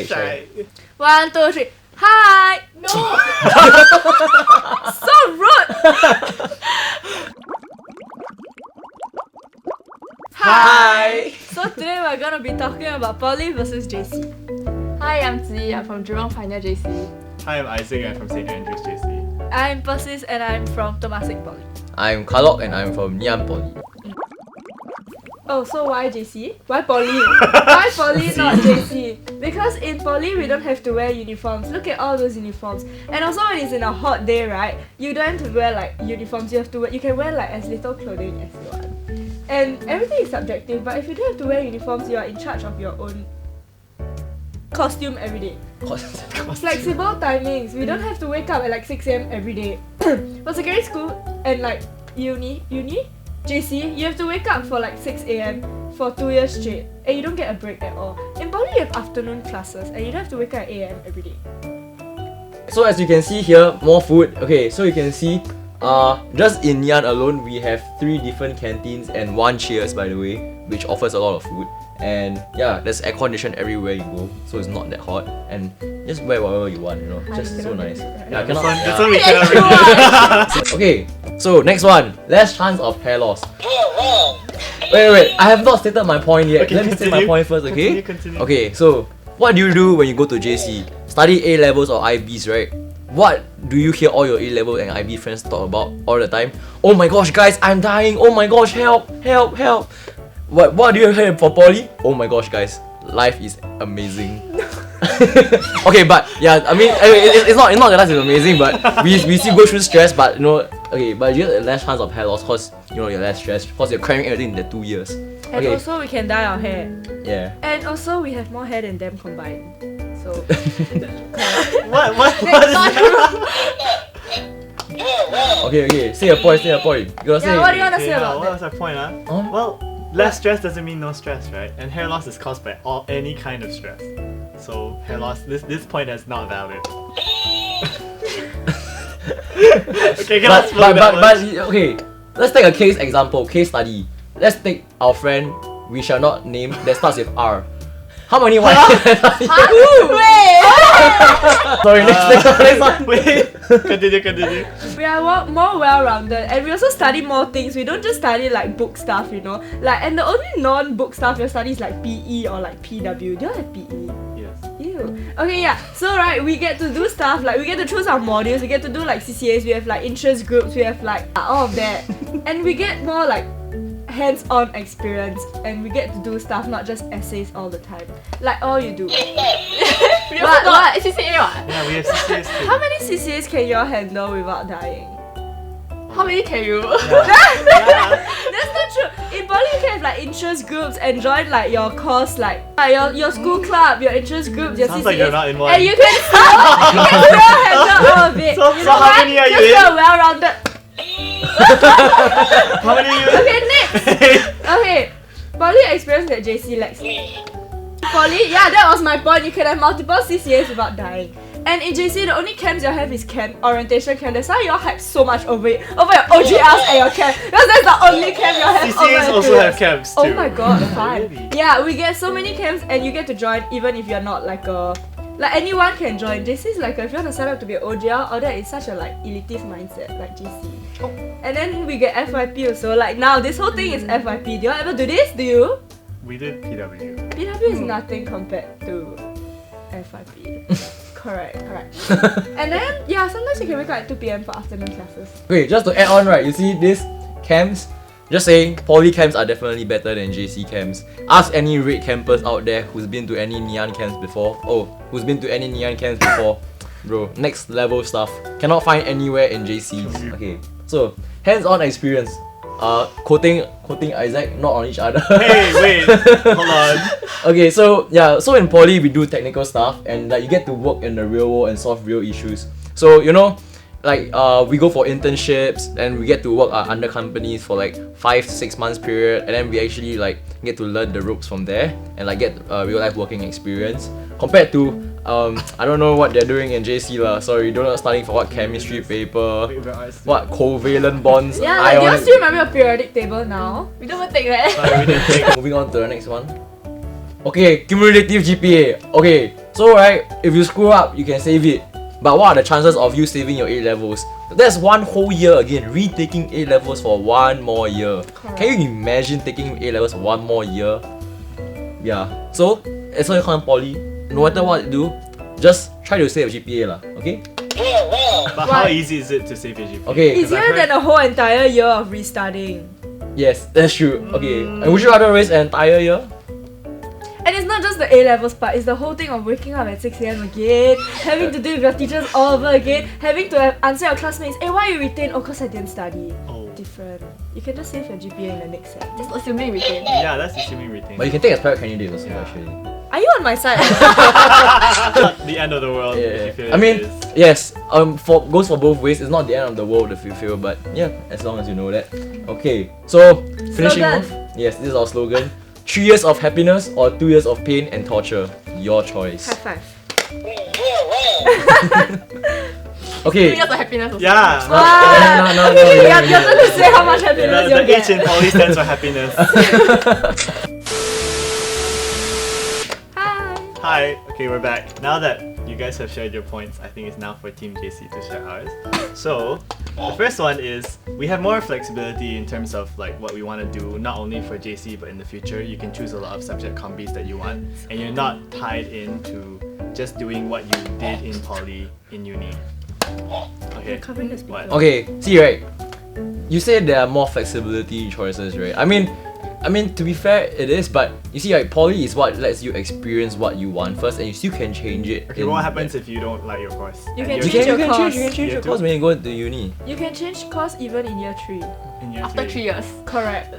Shy. 1, 2, 3. Hi! No! So rude! Hi! So today we're gonna be talking about Poly versus JC. Hi, I'm Zi. I'm from Jurong Pioneer JC. Hi, I'm Isaac. I'm from St. Andrews JC. I'm Persis and I'm from Temasek Poly. I'm Kalok and I'm from Nian Poly. Oh, so why JC? Why Poly? Why Poly, not JC? Because in Poly we don't have to wear uniforms. Look at all those uniforms. And also when it's in a hot day, right? You don't have to wear like uniforms. You can wear like as little clothing as you want. And everything is subjective. But if you don't have to wear uniforms, you are in charge of your own costume every day. Flexible timings. We don't have to wake up at like 6 AM every day. For secondary school and like uni, JC, you have to wake up for like 6 AM for 2 years straight and you don't get a break at all. In Poly you have afternoon classes and you don't have to wake up at 8 AM every day. So as you can see here, more food. Okay, so you can see just in Nian alone we have 3 different canteens and 1 Cheers, by the way, which offers a lot of food. And yeah, there's air condition everywhere you go, so it's not that hot. And just wear whatever you want, you know, just so nice. Yeah, This one we cannot read. Okay, so next one. Less chance of hair loss. Wait, I have not stated my point yet. Okay, Let me state my point first, okay? Continue. Okay, so what do you do when you go to JC? Study A levels or IBs, right? What do you hear all your A level and IB friends talk about all the time? Oh my gosh, guys, I'm dying. Oh my gosh, help. What do you hear for Poly? Oh my gosh, guys, life is amazing. Okay, but yeah, I mean, it's not that life is amazing, but we still go through stress, but you know, okay, but you get less chance of hair loss because you know you're less stressed because you're cramming everything in the 2 years. And Okay, also we can dye our hair. yeah. And also we have more hair than them combined. So What is that? Okay, say your point. You gotta say. yeah, what do you wanna say Yeah, about what that? was our point, huh? Huh? Well, less stress doesn't mean no stress, right? And hair loss is caused by any kind of stress. So hair loss, this point is not valid. Okay, But okay, let's take a case study. Let's take our friend we shall not name that starts with R. How many white hairs does he have? Sorry, next one. Wait, continue. We are more well-rounded and we also study more things. We don't just study like book stuff, you know. Like, and the only non-book stuff we study is like PE or like PW. Do you have PE? Yes. Ew. Okay, yeah. So right, we get to do stuff like we get to choose our modules. We get to do like CCAs. We have like interest groups. We have like all of that, and we get more like hands-on experience, and we get to do stuff, not just essays all the time. Like all you do. What? It's CCA what? Yeah, we have CCAs too. How many CCAs can you all handle without dying? How many can you? That's not true. In Poly you can have like interest groups and join like your course, like your school club, your interest groups, your Sounds CCAs. like you're not in one. And you can still handle all of it. So You know how what? many are you Just in? a well-rounded. How many are you? Okay, next. Okay, Poly experience that JC lacks. Poly, yeah, that was my point. You can have multiple CCAs without dying. And in JC, the only camps you have is orientation camp. That's why you all hype so much over it, over your OGLs and your camp. Because that's the only camp you all have. CCAs over also have camps too. Oh my god, fun. Really? Yeah, we get so many camps and you get to join even if you're not like a... Like anyone can join. JC is like if you want to sign up to be an OGL, all that is such a like elitist mindset, like JC. And then we get FYP also. Like now, this whole thing is FYP. Do you all ever do this? Do you? We did PW. PW is nothing compared to FYP. Correct. And then, yeah, sometimes you can wake up at 2 PM for afternoon classes. Okay, just to add on, right? You see these camps. Just saying, Poly camps are definitely better than JC camps. Ask any red campers out there who's been to any Nian camps before. Bro, next level stuff. Cannot find anywhere in JCs. Okay, so hands-on experience. Quoting Isaac, not on each other. Hey, wait, hold on. Okay, so yeah, so in Poly we do technical stuff and like you get to work in the real world and solve real issues. So you know, like we go for internships and we get to work under companies for like 5 to 6 months period, and then we actually like get to learn the ropes from there and like get real life working experience compared to I don't know what they're doing in JC lah. Sorry, they're not studying for what chemistry paper, what covalent bonds. Yeah, like, do you still remember your periodic table now? We don't even take that. Sorry, we didn't take. Moving on to the next one. Okay, cumulative GPA. Okay, So right, if you screw up, you can save it. But what are the chances of you saving your A levels? That's one whole year again, retaking A levels for one more year. Correct. Can you imagine taking A levels for one more year? Yeah. So it's all you can poly. No matter what you do, just try to save your GPA lah. Okay? But how easy is it to save your GPA? Okay. Easier than a whole entire year of restudying. Yes, that's true. Okay. And would you rather waste an entire year? And it's not just the A levels part, it's the whole thing of waking up at 6 a.m. again, having to deal with your teachers all over again, having to answer your classmates, hey, why you retain? Oh, because I didn't study. Oh. Different. You can just save your GPA in the next set. Just assuming we retain. Yeah, that's assuming retain. But you can take as private candidate also Yeah. actually. Are you on my side? Not the end of the world. If you Yeah. feel I mean, it is. yes. Goes for both ways. It's not the end of the world if you feel, but yeah, as long as you know that. Okay. So finishing Slogan. off. Yes, this is our slogan. 3 years of happiness or 2 years of pain and torture. Your choice. High five. Okay. 2 years of happiness also. Yeah. No. You're going to say how much happiness The you'll H in get. poly stands for happiness. Hi. Hi. Okay, we're back. Now that you guys have shared your points, I think it's now for Team JC to share ours. So, the first one is we have more flexibility in terms of like what we want to do, not only for JC but in the future. You can choose a lot of subject combis that you want, and you're not tied into just doing what you did in poly in uni. Okay. Covering the What? speaker. Okay. See, right. You said there are more flexibility choices, right? I mean, to be fair, it is, but you see, like, poly is what lets you experience what you want first, and you still can change it. Okay, what happens if you don't like your course? You And can you're- change your course. You can change Yeah, your too. course when you go to uni. You can change course even in year 3. in year After 3 years. Correct.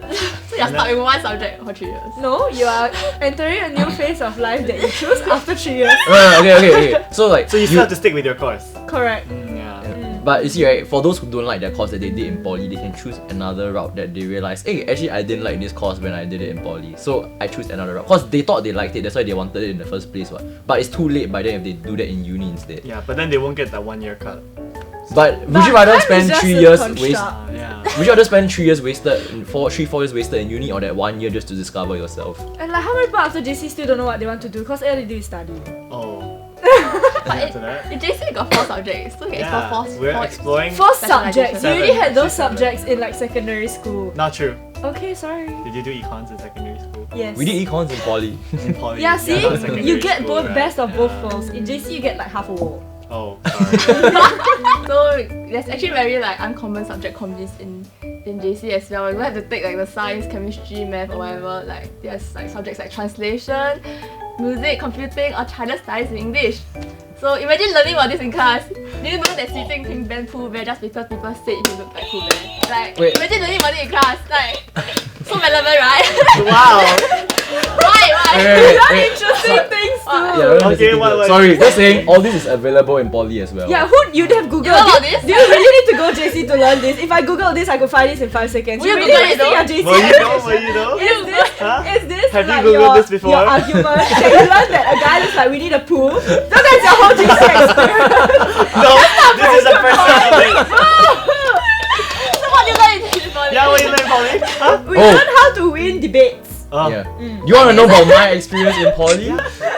So you're stuck in one subject for 3 years. No, you are entering a new phase of life that you choose after 3 years. Okay. So like, So you still have to stick with your course. Correct. Yeah. But you see, right, for those who don't like their course that they did in poly, they can choose another route that they realize, hey, actually I didn't like this course when I did it in poly, so I choose another route. Cause they thought they liked it, that's why they wanted it in the first place. What? But it's too late by then if they do that in uni instead. Yeah, but then they won't get that 1 year cut. But would But you rather time is spend just 3 a years construct. Yeah. Would you rather spend 3 years wasted, 4 years wasted in uni, or that 1 year just to discover yourself? And like, how many people after JC still don't know what they want to do? Because all they do is study. Oh. But After that. in JC you got 4 subjects, so you can Yeah, explore we're 4 exploring. 4 subjects. You already had those Seven. subjects in like secondary school. Not true. Okay, sorry. Did you do econs in secondary school? Yes. We did econs in poly. In poly. Yeah, see? not secondary You get school, both right? best of both Yeah. worlds. In JC, you get like half a wall. Oh, sorry. So there's actually very like uncommon subject combis in JC as well. You don't have to take like the science, chemistry, math or whatever. Like there's like subjects like translation, music, computing or China studies in English. So imagine learning about this in class. Do you know that sitting pink band Pooh Bear just because people said you look like Pooh Bear? Like Wait. imagine learning about it in class. Like so relevant, right? Wow. Why? Interesting things too. Yeah, Okay, what- Sorry, just saying all this is available in poly as well. Yeah, who you'd have Googled? You know about Do this? do you really need to go JC to learn this? If I Google this, I could find this in 5 seconds. Will you really Google it wasting though? your JC Will you know? education. Will you know? Is this, Huh? is this Have you like Googled your, this before? your argument? Can you learn that a guy looks like Winnie the Pooh? No, that's your whole JC experience. No, this is the first time of it. So what do you learn in JC poly? Yeah, what you learn, Polly? Huh? We Oh. learn how to win debates. Oh. Yeah. You wanna know about my experience in poly?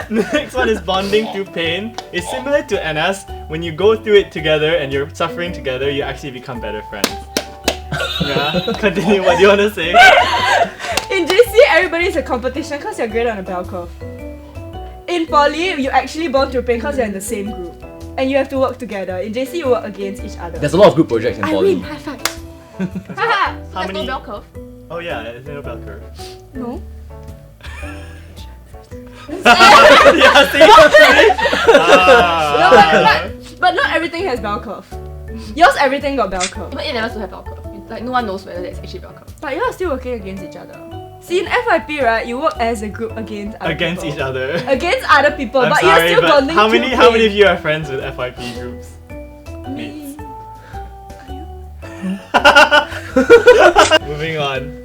The next one is bonding through pain. It's similar to NS. When you go through it together and you're suffering together, you actually become better friends. Yeah. Continue. What do you want to say? In JC, everybody's a competition because you're graded on a bell curve. In poly, you actually bond through pain because you're in the same group. And you have to work together. In JC, you work against each other. There's a lot of group projects in I poly. win, high five. How There's many? no bell curve. Oh yeah, it's in a bell curve. No. Yeah, see? No, Ah. but not everything has bell curve. Yours, everything got bell curve. Even A-levels to have bell curve. Like no one knows whether there's actually bell curve. But you're still working against each other. See, in FYP, right, you work as a group against other Against people. each other. Against other people, I'm but sorry, you're still but bonding how through many how many pain. of you are friends with FYP groups? Me. Moving on.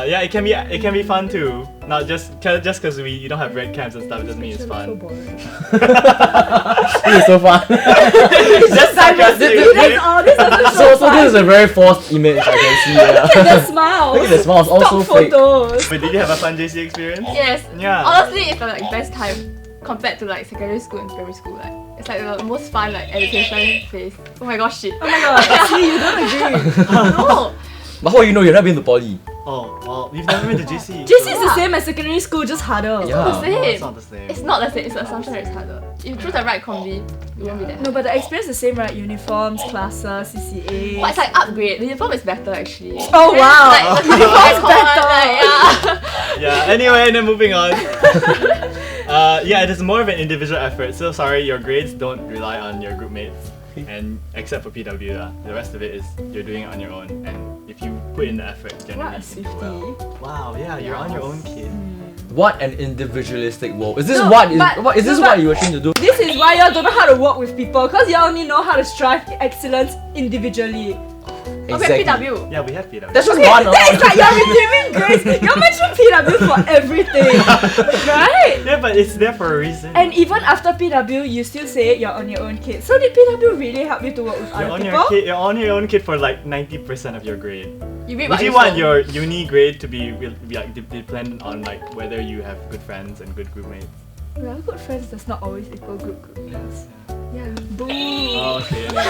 Yeah, it can be fun too. Not just because you don't have red camps and stuff doesn't mean it's So fun. boring. This is so fun. Just sarcastic, okay? That's all. This is So this is a very forced image I can see. Yeah. Look at the smiles. Look at the smiles, all Stock so fake. photos. Wait, did you have a fun JC experience? Yes. Yeah. Honestly, it's the like best time compared to like secondary school and primary school. Like it's like the most fun like education phase. Oh my gosh, shit. Oh my god, see, you don't agree. No. But how you know you're not been to poly? Oh, well, you've never been to JC. JC is the same as secondary school, just harder. Yeah. It's the No, same. it's not the same. It's not the same. It's the assumption that it's harder. If you choose the right combi, you won't be there. No, but the experience is the same, right? Uniforms, classes, CCA. But it's like upgrade. The uniform is better actually. Oh wow! Like, the uniform is better. like, yeah. Yeah, anyway, then moving on. Yeah, it is more of an individual effort. So sorry, your grades don't rely on your group mates. And except for PW, the rest of it is you're doing it on your own. And if you put in the effort, generally What a you can do well. Swiftie. Wow, yeah, you're on your own, kid. What an individualistic world. Is this No, what is but- what is this no, what but- you were trying to do? This is why y'all don't know how to work with people, because y'all only know how to strive for excellence individually. Okay, PW. Yeah, we have PW. That's just Okay, one. that is like you're redeeming grace. You're mentioning PW for everything, right? Yeah, but it's there for a reason. And even after PW, you still say you're on your own kid. So did PW really help you to work with you're other on people? your kid. You're on your own kid for like 90% of your grade. You read Would what you you want sold. your uni grade to be like dependent on like whether you have good friends and good group mates? Well, good friends does not always equal good mates. Yeah. Boom. Oh, okay. Anyway.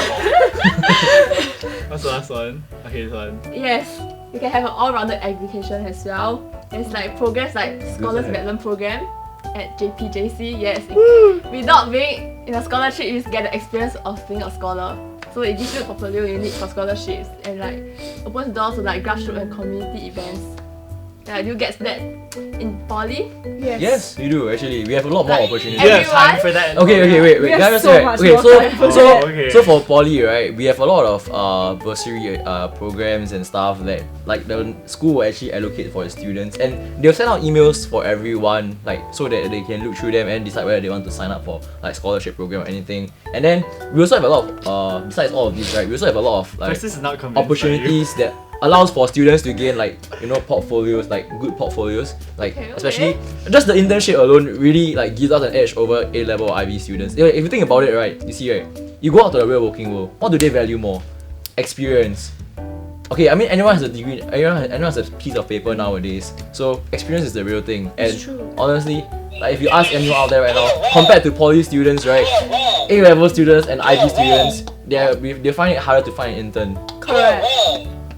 What's the last one? Okay, this one. Yes, you can have an all-rounded education as well. There's like programs like Scholars right? Development Program at JPJC. Yes, without being in a scholarship, you just get the experience of being a scholar. So it gives you a portfolio you need for scholarships and like opens doors to like grassroots and community events. Yeah, you get that in poly. Yes, you do actually. We have a lot more Like, opportunities. Do you have Everyone? time for that? Okay, wait. We have Can I just so say, much okay, more so time for so that. Okay. so for poly, right, we have a lot of bursary programs and stuff that like the school will actually allocate for the students, and they'll send out emails for everyone, like so that they can look through them and decide whether they want to sign up for like scholarship program or anything. And then we also have a lot of besides all of these, right, we also have a lot of like First, this is not convinced by you. opportunities that allows for students to gain like portfolios, like good portfolios, like Okay. especially just the internship alone really like gives us an edge over A-level or IB students. If you think about it, right, you see, right, you go out to the real working world, what do they value more? Experience. Okay, I mean anyone has a degree, anyone has a piece of paper nowadays, so experience is the real thing. And It's true. honestly, like if you ask anyone out there right now, compared to poly students, right, A-level students and IB students, they find it harder to find an intern. Correct.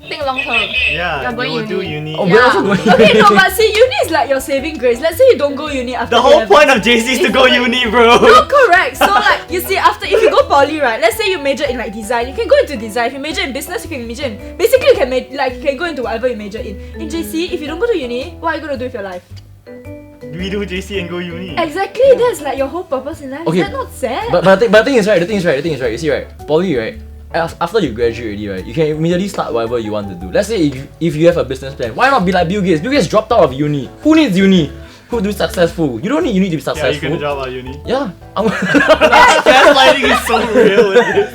Think long term. Yeah, You're going you will do uni. uni. Oh, we're also going. Okay, no, but see, uni is like your saving grace. Let's say you don't go uni after The whole A-levels. point of JC is to go uni, bro. No, correct. So like you see, after if you go poly, right? Let's say you major in like design, you can go into design. If you major in business, you can major in. Basically, you can you can go into whatever you major in. In JC, if you don't go to uni, what are you gonna do with your life? We do JC and go uni. Exactly, that's like your whole purpose in life. Okay, Is that not sad? But the thing is right. You see, right, poly, right, after you graduate already, right, you can immediately start whatever you want to do. Let's say if you have a business plan, why not be like Bill Gates? Bill Gates dropped out of uni. Who needs uni? Who to be successful? You don't need uni to be Yeah, successful. you're gonna drop out uni. Yeah. Gaslighting is so real with this.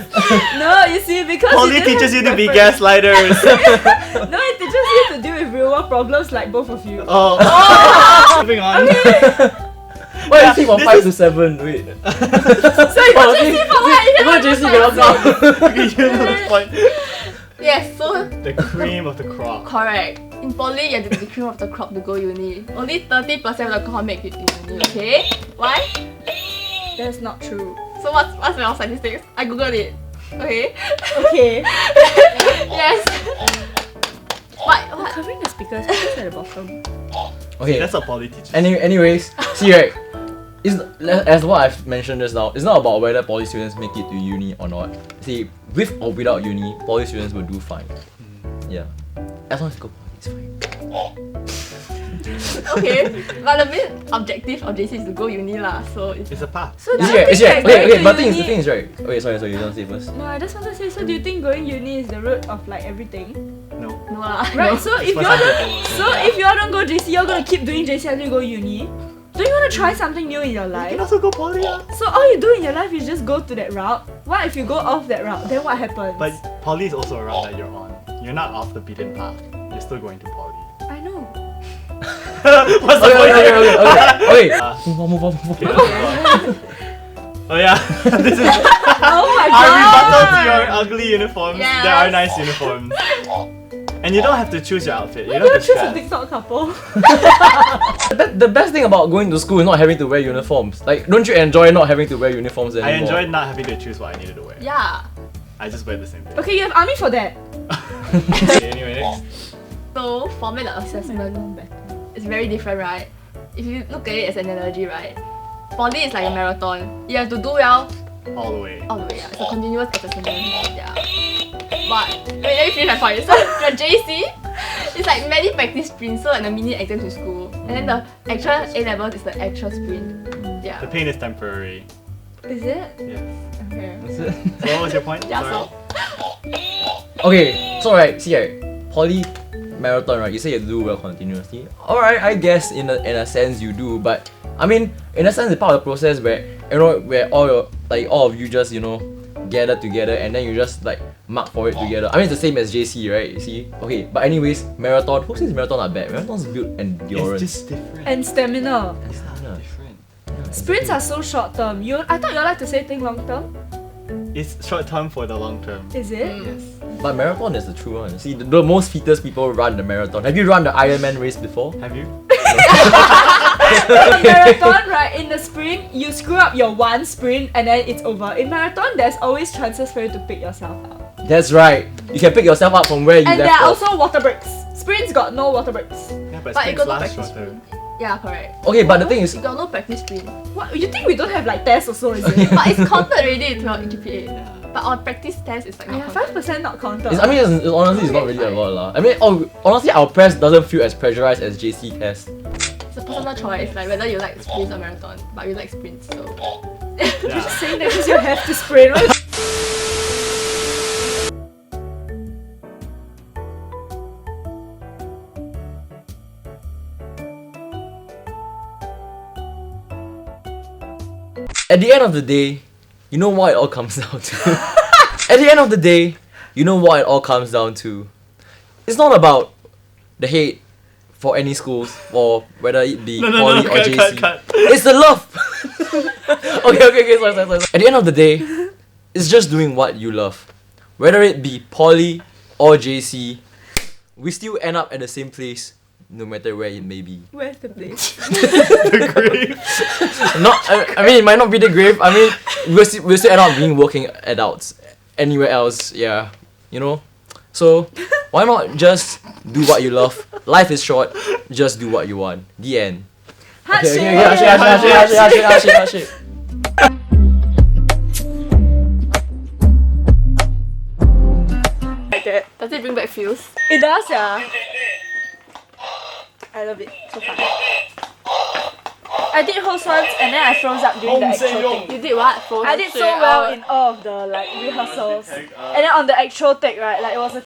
No, you see, because Poly you don't teaches have you to be preference. gaslighters. No, it teaches you to deal with real world problems like both of you. Oh. Moving on. Why Yeah, you think from this 5 is- to 7? Wait. So you go JC for what? You You go cannot JC go cannot for come. Okay, you know the point. Yes, so The cream of the crop. correct. In poly, you have to be the cream of the crop to go uni. Only 30% of the cohort make it to uni. Okay? Why? That's not true. So what's your statistics? I googled it. Okay. Okay. Yes. What? Covering the speakers at the bottom. Okay. That's a poly teacher. Anyways, see, right, it's as what I've mentioned just now. It's not about whether poly students make it to uni or not. See, with or without uni, poly students will do fine. Yeah, as long as you go poly, it's fine. Okay. But the main objective of JC is to go uni lah. So it's It's a path. So do Is you it right? think Is it right? that Okay, going okay. to But the uni- thing is right. Okay, sorry. You don't say first. No, I just want to say, so do you think going uni is the root of like everything? No. no lah. Right, No. so if For you some don't, people. so if you all don't go JC, you're gonna keep doing JC until you go uni. Don't you want to try something new in your You life? can also go poly. So all you do in your life is just go to that route. What if you go off that route? Then what happens? But poly is also a route that you're on. You're not off the beaten path. You're still going to poly. I know. What's the Okay, point okay, here? okay. Okay. Uh, Move on. Okay, let's move on. Oh yeah, this is Oh my our rebuttal to god! your ugly uniforms. Yes. There are nice uniforms. And you don't have to choose your outfit. You Why don't don't have you to choose a stress. TikTok couple? The best thing about going to school is not having to wear uniforms. Like, don't you enjoy not having to wear uniforms anymore? I enjoyed not having to choose what I needed to wear. Yeah. I just wear the same thing. Okay, you have army for that. Okay, anyway, next. So formula assessment is very different, right? If you look at it as an analogy, right? Poly is like a marathon. You have to do well All the way. all the way. Yeah. It's a continuous assessment. Yeah. But wait, let me finish my point. So the JC, it's like many practice sprints, so like the mini exams in school, and then the actual A levels is the actual sprint. Yeah. The pain is temporary. Is it? Yes. Okay. That's it. So what was your point? Yeah. Sorry. So Okay, so right, see right, poly marathon, right? You say you do well continuously. Alright, I guess in a sense you do, but I mean, in a sense, it's part of the process where where all of you just gather together and then you just like mark for it together. I mean, it's the same as JC, right? You see? Okay, but anyways, marathon. Who says marathon are bad? Marathons build endurance. It's just different. And stamina. It's not Yeah. different. Sprints are so short term. I thought you like to say think long term. It's short term for the long term. Is it? Yes. But marathon is the true one. See, the most fittest people run the marathon. Have you run the Ironman race before? Have you? In marathon, right, in the sprint, you screw up your one sprint and then it's over. In marathon, there's always chances for you to pick yourself up. That's right. You can pick yourself up from where you And there left are off. also water breaks. Sprints got no water breaks. Yeah, but But sprints you got no last practice shorter. yeah, correct. Okay, but the thing is, You got no practice sprint. What? You think we don't have like tests also, is it? But it's counted already to your GPA. But our practice test is like not Yeah, counted. 5% not counted. honestly, it's not really a lot lah. I mean, honestly, our press doesn't feel as pressurized as JC tests. It's a personal choice, like whether you like sprints or marathon. But you like sprints, so You're Yeah. just saying that because you have to sprint. At the end of the day, you know what it all comes down to. At the end of the day, you know what it all comes down to. It's not about the hate for any schools or whether it be Poly or JC. cut. It's the love. okay, sorry. At the end of the day, it's just doing what you love. Whether it be Poly or JC, we still end up at the same place, no matter where it may be. Where's the place? The grave. I mean, it might not be the grave. I mean, we'll still end up being working adults anywhere else. Yeah, So why not just do what you love? Life is short. Just do what you want. The end. Handshake! Like that. does it bring back feels? It does, yeah. I love it. So fun. I did host once and then I froze up during the actual thing. You did what? I did so well in all of the like rehearsals. And then on the actual take, right, like it was a